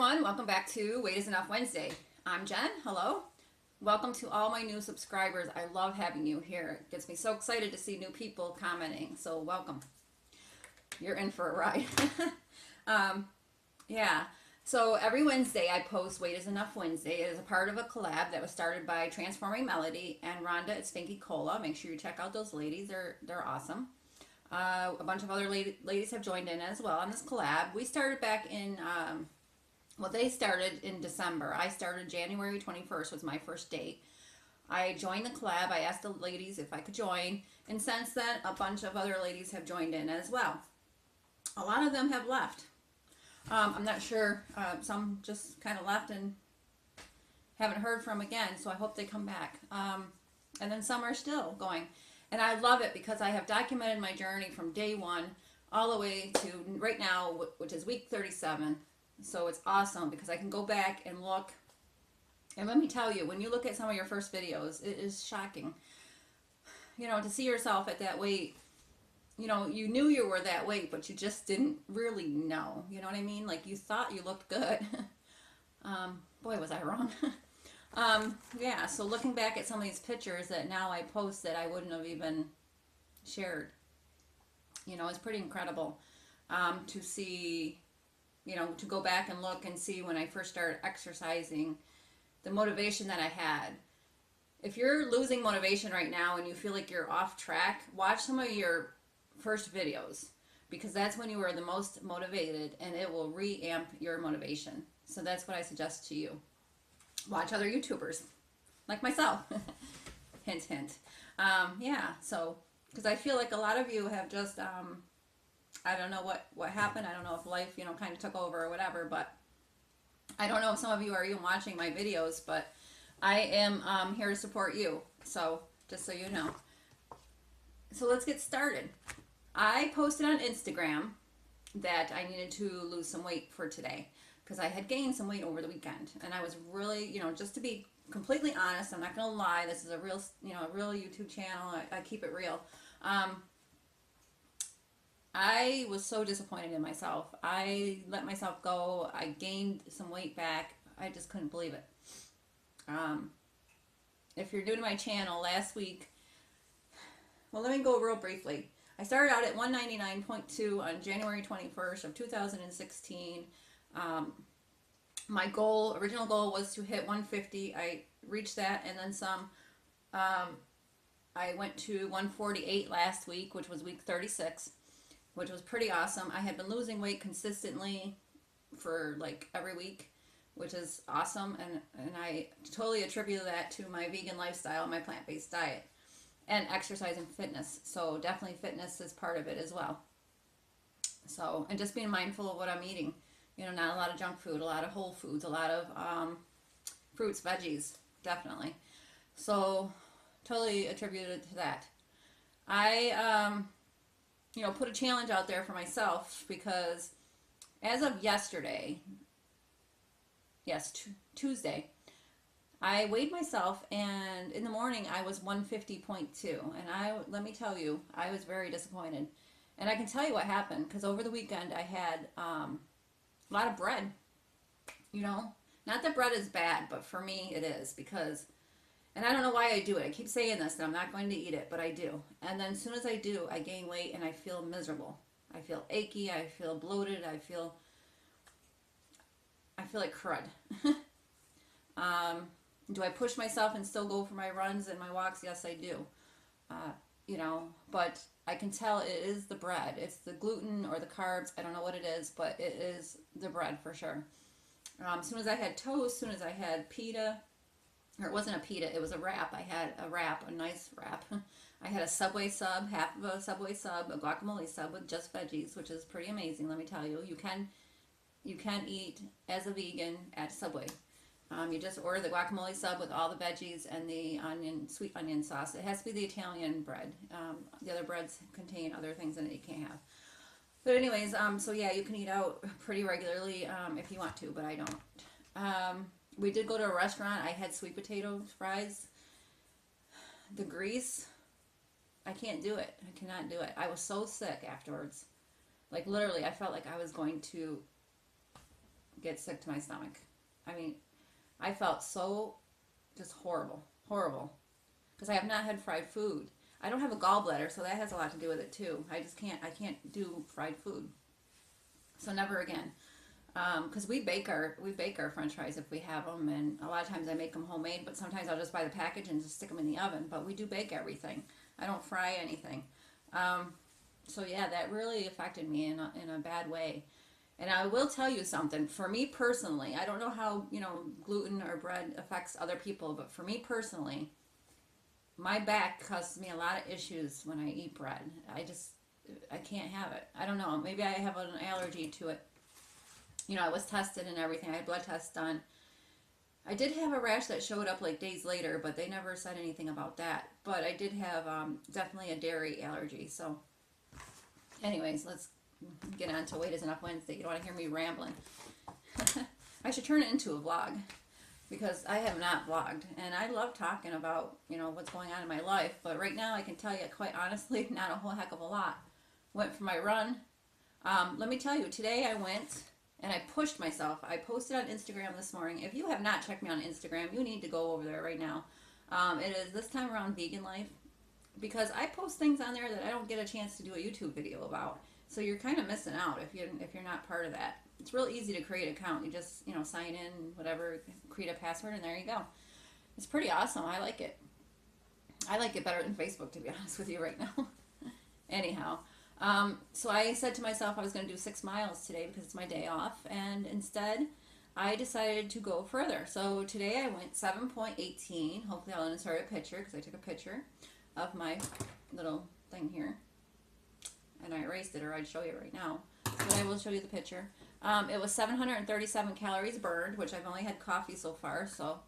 everyone, welcome back to Wait Is Enough Wednesday. I'm Jen, hello. Welcome to all my new subscribers. I love having you here. It gets me so excited to see new people commenting, so welcome. You're in for a ride. Yeah, so every Wednesday I post Wait Is Enough Wednesday. It is a part of a collab that was started by Transforming Melody and Rhonda at Spanky Cola. Make sure you check out those ladies, they're awesome. A bunch of other ladies have joined in as well on this collab. We started back in, well, they started in December. I started January 21st was my first date. I joined the collab. I asked the ladies if I could join. And since then, a bunch of other ladies have joined in as well. A lot of them have left. I'm not sure. Some just kind of left and haven't heard from again. So I hope they come back. And then some are still going. And I love it because I have documented my journey from day one all the way to right now, which is week 37. So it's awesome because I can go back and look. And let me tell you, when you look at some of your first videos, it is shocking. You know, to see yourself at that weight, you know, you knew you were that weight, but you just didn't really know. You know what I mean? Like, you thought you looked good. Boy, was I wrong. Yeah, so looking back at some of these pictures that now I post that I wouldn't have even shared, you know, it's pretty incredible to see, you know, to go back and look and see when I first started exercising, the motivation that I had. If you're losing motivation right now and you feel like you're off track, watch some of your first videos because that's when you were the most motivated and it will re-amp your motivation. So that's what I suggest to you. Watch other YouTubers like myself. Hint, hint. Yeah, so because I feel like a lot of you have just I don't know what happened. I don't know if life, you know, kind of took over or whatever, but I don't know if some of you are even watching my videos, but I am here to support you. So just so you know. So let's get started. I posted on Instagram that I needed to lose some weight for today because I had gained some weight over the weekend. And I was really, you know, just to be completely honest, I'm not going to lie. This is a real, you know, a real YouTube channel. I keep it real. I was so disappointed in myself. I let myself go. I gained some weight back. I just couldn't believe it. If you're new to my channel, last week, well, let me go real briefly. I started out at 199.2 on January 21st of 2016. My goal, original goal, was to hit 150. I reached that and then some. I went to 148 last week, which was week 36. Which was pretty awesome. I had been losing weight consistently for like every week, which is awesome. And I totally attribute that to my vegan lifestyle, my plant-based diet, and exercise and fitness. So definitely fitness is part of it as well. So, and just being mindful of what I'm eating. You know, not a lot of junk food, a lot of whole foods, a lot of fruits, veggies, definitely. So totally attributed to that. I you know, put a challenge out there for myself because as of yesterday, yes, Tuesday, I weighed myself and in the morning I was 150.2 and let me tell you, I was very disappointed. And I can tell you what happened because over the weekend I had a lot of bread, you know, not that bread is bad, but for me it is because, and I don't know why I do it. I keep saying this, that I'm not going to eat it, but I do. And then as soon as I do, I gain weight and I feel miserable. I feel achy. I feel bloated. I feel like crud. Do I push myself and still go for my runs and my walks? Yes, I do. You know, but I can tell it is the bread. It's the gluten or the carbs. I don't know what it is, but it is the bread for sure. As soon as I had toast, as soon as I had pita, or it wasn't a pita, it was a wrap. I had a wrap, a nice wrap. I had a Subway sub, half of a Subway sub, a guacamole sub with just veggies, which is pretty amazing, let me tell you. You can eat as a vegan at Subway. You just order the guacamole sub with all the veggies and the sweet onion sauce. It has to be the Italian bread. The other breads contain other things in it you can't have. But anyways, so yeah, you can eat out pretty regularly if you want to, but I don't. We did go to a restaurant. I had sweet potato fries. The grease, I can't do it. I cannot do it. I was so sick afterwards. Like literally, I felt like I was going to get sick to my stomach. I mean, I felt so just horrible, horrible. Because I have not had fried food. I don't have a gallbladder, so that has a lot to do with it too. I can't do fried food. So never again. Because we bake our French fries if we have them, and a lot of times I make them homemade, but sometimes I'll just buy the package and just stick them in the oven. But we do bake everything. I don't fry anything. So yeah, that really affected me in a bad way. And I will tell you something. For me personally, I don't know how gluten or bread affects other people, but for me personally, my back causes me a lot of issues when I eat bread. I can't have it. I don't know. Maybe I have an allergy to it. I was tested and everything. I had blood tests done. I did have a rash that showed up like days later, but they never said anything about that. But I did have definitely a dairy allergy. So anyways, let's get on to Wait Is Enough Wednesday. You don't want to hear me rambling. I should turn it into a vlog because I have not vlogged. And I love talking about, what's going on in my life. But right now I can tell you quite honestly, not a whole heck of a lot. Went for my run. Let me tell you, today I went and I pushed myself. I posted on Instagram this morning. If you have not checked me on Instagram, you need to go over there right now. It is This Time Around Vegan Life, because I post things on there that I don't get a chance to do a YouTube video about. So you're kind of missing out if you're not part of that. It's real easy to create an account. You just sign in, whatever, create a password, and there you go. It's pretty awesome. I like it. I like it better than Facebook, to be honest with you right now. Anyhow. So I said to myself I was going to do 6 miles today because it's my day off, and instead I decided to go further. So today I went 7.18. Hopefully I'll insert a picture because I took a picture of my little thing here, and I erased it, or I'd show you right now. But I will show you the picture. It was 737 calories burned, which I've only had coffee so far. So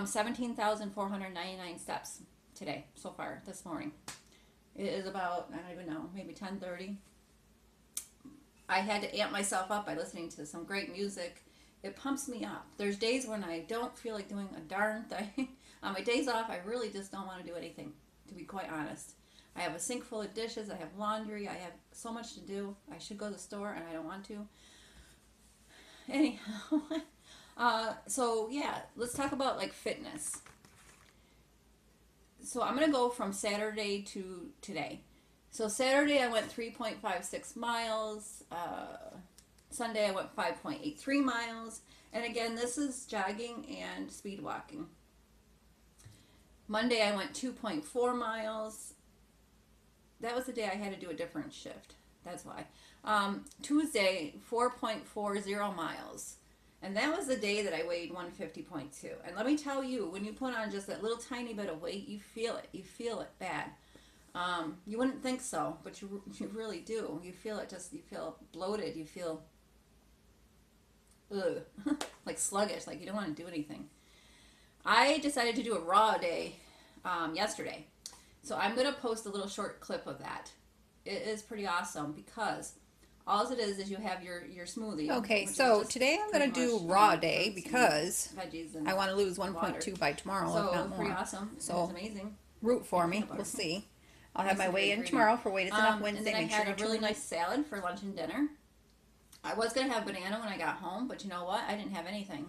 17,499 steps today so far this morning. It is about, I don't even know, maybe 10:30. I had to amp myself up by listening to some great music. It pumps me up. There's days when I don't feel like doing a darn thing. On my days off, I really just don't want to do anything, to be quite honest. I have a sink full of dishes. I have laundry. I have so much to do. I should go to the store, and I don't want to. Anyhow, so yeah, let's talk about like fitness. So I'm going to go from Saturday to today. So Saturday I went 3.56 miles. Sunday I went 5.83 miles. And again, this is jogging and speed walking. Monday I went 2.4 miles. That was the day I had to do a different shift. That's why. Tuesday, 4.40 miles. And that was the day that I weighed 150.2. And let me tell you, when you put on just that little tiny bit of weight, you feel it. You feel it bad. You wouldn't think so, but you really do. You feel it. You feel bloated. You feel like sluggish, like you don't want to do anything. I decided to do a raw day yesterday. So I'm going to post a little short clip of that. It is pretty awesome because all it is you have your smoothie. Okay, so today I'm going to do raw day because I want to lose 1.2 by tomorrow, so if not more. Pretty awesome. So it's amazing. Root for me. We'll see. I'll have my weigh in tomorrow for Wait Is Enough Wednesday. And then I had a really nice salad for lunch and dinner. I was going to have banana when I got home, but you know what? I didn't have anything,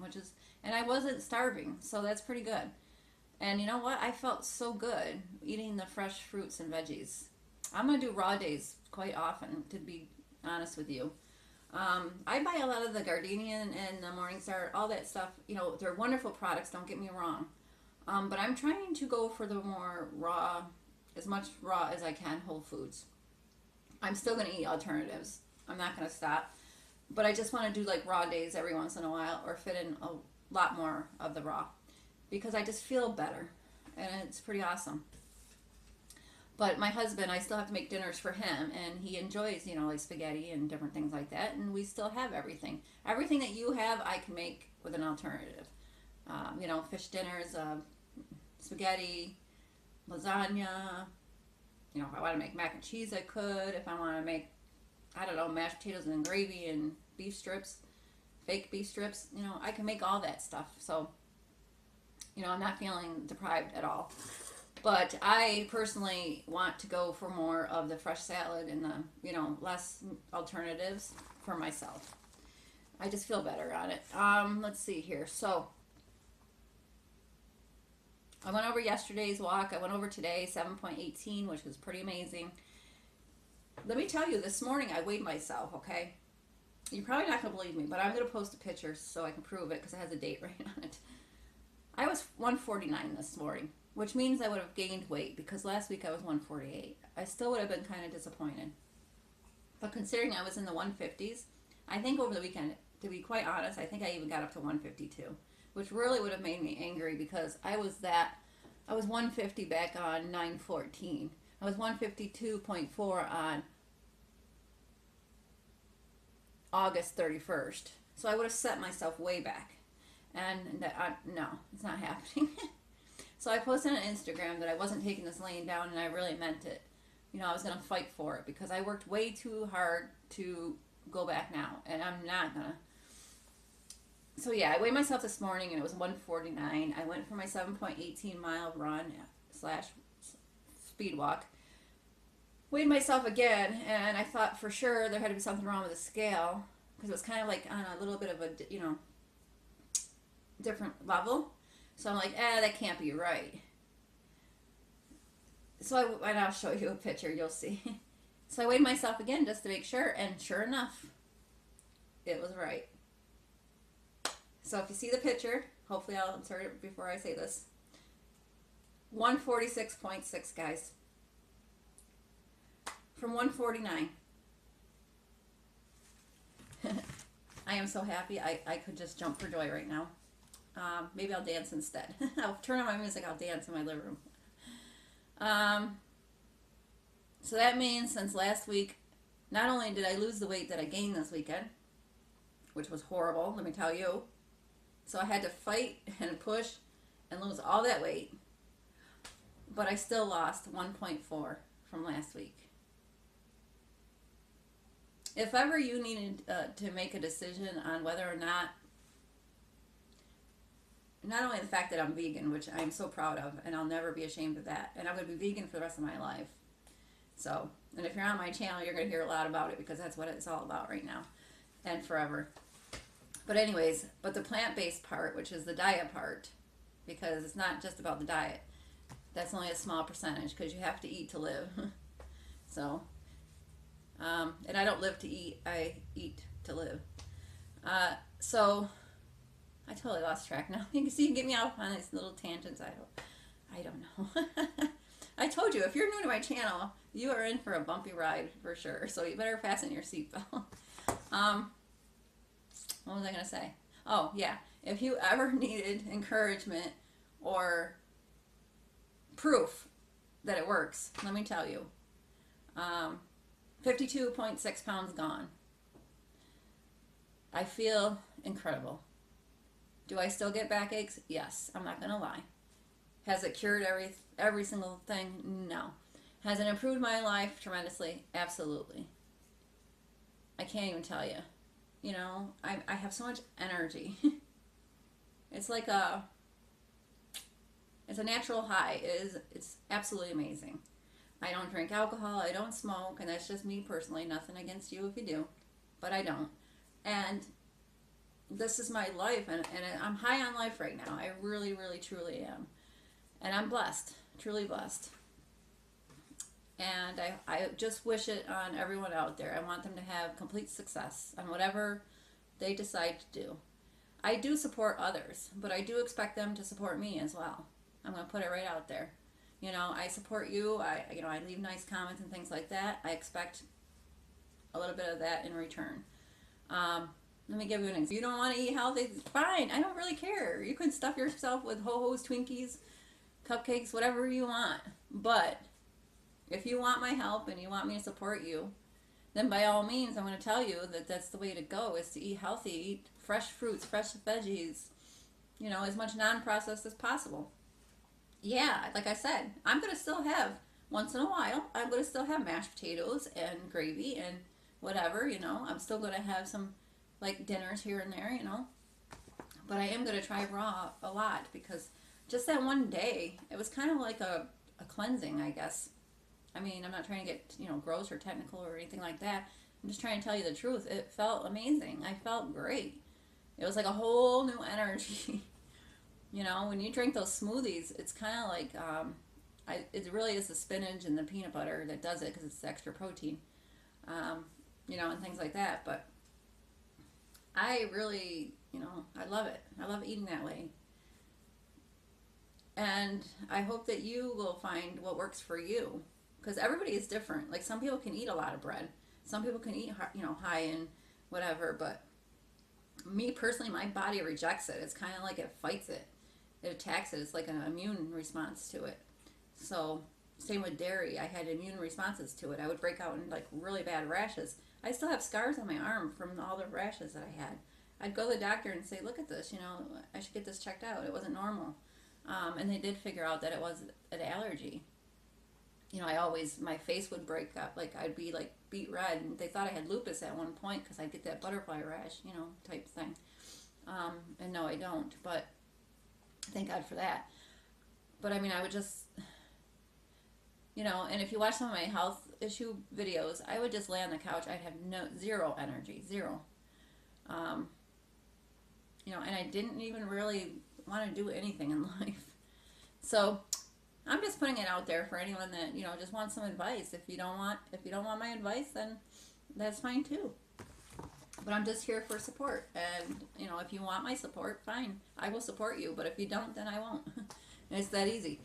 and I wasn't starving, so that's pretty good. And you know what? I felt so good eating the fresh fruits and veggies. I'm going to do raw days quite often, to be honest with you. I buy a lot of the Gardenian and the Morningstar, all that stuff. They're wonderful products, don't get me wrong. But I'm trying to go for the more raw, as much raw as I can, whole foods. I'm still going to eat alternatives. I'm not going to stop. But I just want to do like raw days every once in a while, or fit in a lot more of the raw, because I just feel better, and it's pretty awesome. But my husband, I still have to make dinners for him, and he enjoys, like spaghetti and different things like that, and we still have everything. Everything that you have, I can make with an alternative. Fish dinners, spaghetti, lasagna. If I want to make mac and cheese, I could. If I want to make, mashed potatoes and gravy and beef strips, fake beef strips, I can make all that stuff. So, I'm not feeling deprived at all. But I personally want to go for more of the fresh salad and the, less alternatives for myself. I just feel better on it. Let's see here. So I went over yesterday's walk. I went over today, 7.18, which was pretty amazing. Let me tell you, this morning I weighed myself, okay? You're probably not going to believe me, but I'm going to post a picture so I can prove it because it has a date right on it. I was 149 this morning, which means I would have gained weight because last week I was 148. I still would have been kind of disappointed. But considering I was in the 150s, I think over the weekend, to be quite honest, I think I even got up to 152, which really would have made me angry because I was 150 back on 9/14. I was 152.4 on August 31st. So I would have set myself way back. And no, it's not happening. So I posted on Instagram that I wasn't taking this laying down, and I really meant it. You know, I was going to fight for it because I worked way too hard to go back now, and I'm not going to. So yeah, I weighed myself this morning, and it was 149. I went for my 7.18 mile run / speed walk. Weighed myself again, and I thought for sure there had to be something wrong with the scale because it was kind of like on a little bit of a, different level. So I'm like, that can't be right. So and I'll show you a picture, you'll see. So I weighed myself again just to make sure, and sure enough, it was right. So if you see the picture, hopefully I'll insert it before I say this. 146.6, guys. From 149. I am so happy. I could just jump for joy right now. Maybe I'll dance instead. I'll turn on my music. I'll dance in my living room. So that means since last week, not only did I lose the weight that I gained this weekend, which was horrible, let me tell you. So I had to fight and push and lose all that weight. But I still lost 1.4 from last week. If ever you needed to make a decision on whether or not only the fact that I'm vegan, which I'm so proud of, and I'll never be ashamed of that, and I'm going to be vegan for the rest of my life. So, and if you're on my channel, you're going to hear a lot about it because that's what it's all about right now and forever. But anyways, but the plant-based part, which is the diet part, because it's not just about the diet, that's only a small percentage because you have to eat to live. So, and I don't live to eat, I eat to live. So I totally lost track now. You can see, you get me off on these little tangents. I don't know. I told you, if you're new to my channel, you are in for a bumpy ride for sure. So you better fasten your seatbelt. What was I going to say? Oh, yeah. If you ever needed encouragement or proof that it works, let me tell you. 52.6 pounds gone. I feel incredible. Do I still get backaches? Yes, I'm not going to lie. Has it cured every single thing? No. Has it improved my life tremendously? Absolutely. I can't even tell you. You know, I have so much energy. It's like it's a natural high. It's absolutely amazing. I don't drink alcohol. I don't smoke, and that's just me personally. Nothing against you if you do, but I don't. And this is my life, and I'm high on life right now. I really, really, truly am. And I'm blessed, truly blessed. And I just wish it on everyone out there. I want them to have complete success on whatever they decide to do. I do support others, but I do expect them to support me as well. I'm going to put it right out there. You know, I support you. I leave nice comments and things like that. I expect a little bit of that in return. Let me give you an example. You don't want to eat healthy? Fine. I don't really care. You can stuff yourself with Ho-Hos, Twinkies, cupcakes, whatever you want. But if you want my help and you want me to support you, then by all means, I'm going to tell you that that's the way to go, is to eat healthy, eat fresh fruits, fresh veggies, you know, as much non-processed as possible. Yeah, like I said, I'm going to still have, once in a while, I'm going to still have mashed potatoes and gravy and whatever, you know. I'm still going to have some, like, dinners here and there, you know. But I am going to try raw a lot because just that one day, it was kind of like a cleansing, I guess. I mean, I'm not trying to get, you know, gross or technical or anything like that. I'm just trying to tell you the truth. It felt amazing. I felt great. It was like a whole new energy. You know, when you drink those smoothies, it's kind of like, it really is the spinach and the peanut butter that does it because it's the extra protein, you know, and things like that. But I really, you know, I love it. I love eating that way. And I hope that you will find what works for you, because everybody is different. Like, some people can eat a lot of bread. Some people can eat, you know, high in whatever. But me personally, my body rejects it. It's kind of like it fights it. It attacks it. It's like an immune response to it. So same with dairy. I had immune responses to it. I would break out in like really bad rashes. I still have scars on my arm from all the rashes that I had. I'd go to the doctor and say, look at this, you know, I should get this checked out. It wasn't normal. And they did figure out that it was an allergy. You know, my face would break up. Like, I'd be like beet red, and they thought I had lupus at one point because I'd get that butterfly rash, you know, type thing. And no, I don't, but thank God for that. But I mean, I would just, you know, and if you watch some of my health issue videos, I would just lay on the couch. I'd have zero energy, zero. You know, and I didn't even really want to do anything in life. So I'm just putting it out there for anyone that, you know, just wants some advice. If you don't want my advice, then that's fine too. But I'm just here for support. And, you know, if you want my support, fine. I will support you. But if you don't, then I won't. It's that easy.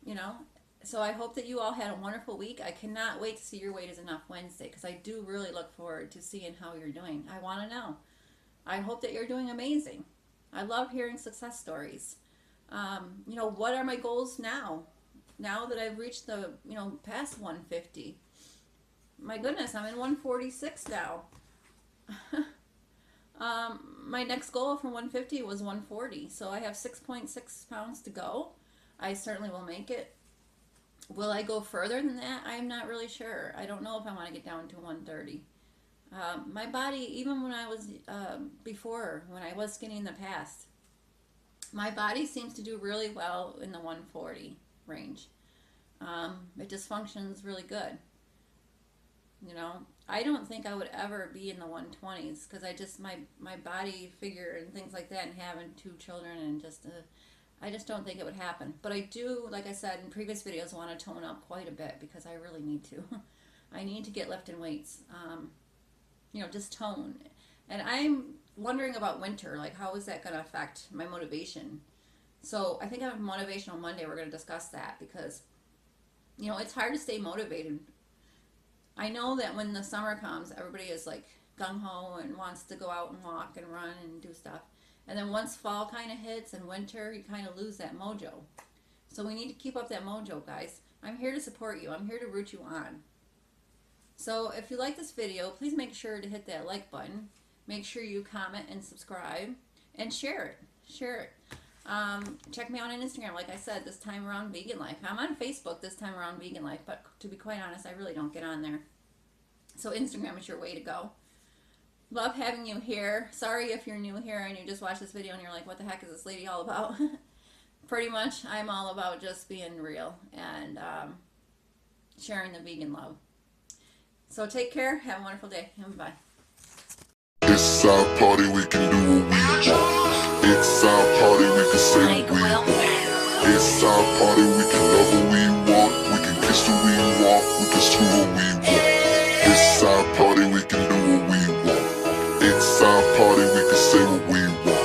You know, so I hope that you all had a wonderful week. I cannot wait to see your Weight is Enough Wednesday, because I do really look forward to seeing how you're doing. I want to know. I hope that you're doing amazing. I love hearing success stories. You know, what are my goals now? Now that I've reached the, you know, past 150. My goodness, I'm in 146 now. My next goal from 150 was 140, so I have 6.6 pounds to go. I certainly will make it. Will I go further than that? I'm not really sure. I don't know if I want to get down to 130. My body, even when I was when I was skinny in the past, my body seems to do really well in the 140 range. It just functions really good. You know, I don't think I would ever be in the 120s, because I just, my body figure and things like that, and having 2 children, and just, I just don't think it would happen. But I do, like I said in previous videos, want to tone up quite a bit, because I really need to. I need to get lifting weights. You know, just tone. And I'm wondering about winter, like how is that going to affect my motivation? So I think on Motivational Monday we're going to discuss that, because, you know, it's hard to stay motivated. I know that when the summer comes, everybody is like gung-ho and wants to go out and walk and run and do stuff. And then once fall kind of hits and winter, you kind of lose that mojo. So we need to keep up that mojo, guys. I'm here to support you. I'm here to root you on. So if you like this video, please make sure to hit that like button. Make sure you comment and subscribe and share it. Share it. Check me out on Instagram, like I said, this time around Vegan Life. I'm on Facebook this time around Vegan Life, but to be quite honest, I really don't get on there. So Instagram is your way to go. Love having you here. Sorry if you're new here and you just watched this video and you're like, what the heck is this lady all about? Pretty much, I'm all about just being real and sharing the vegan love. So take care. Have a wonderful day. Bye. It's our party, we can do what we want. It's our party, we can say what we want. It's our party, we can love what we want. We can kiss who we want, we can screw what we want. It's our party, we can do what we want. It's our party, we can say what we want.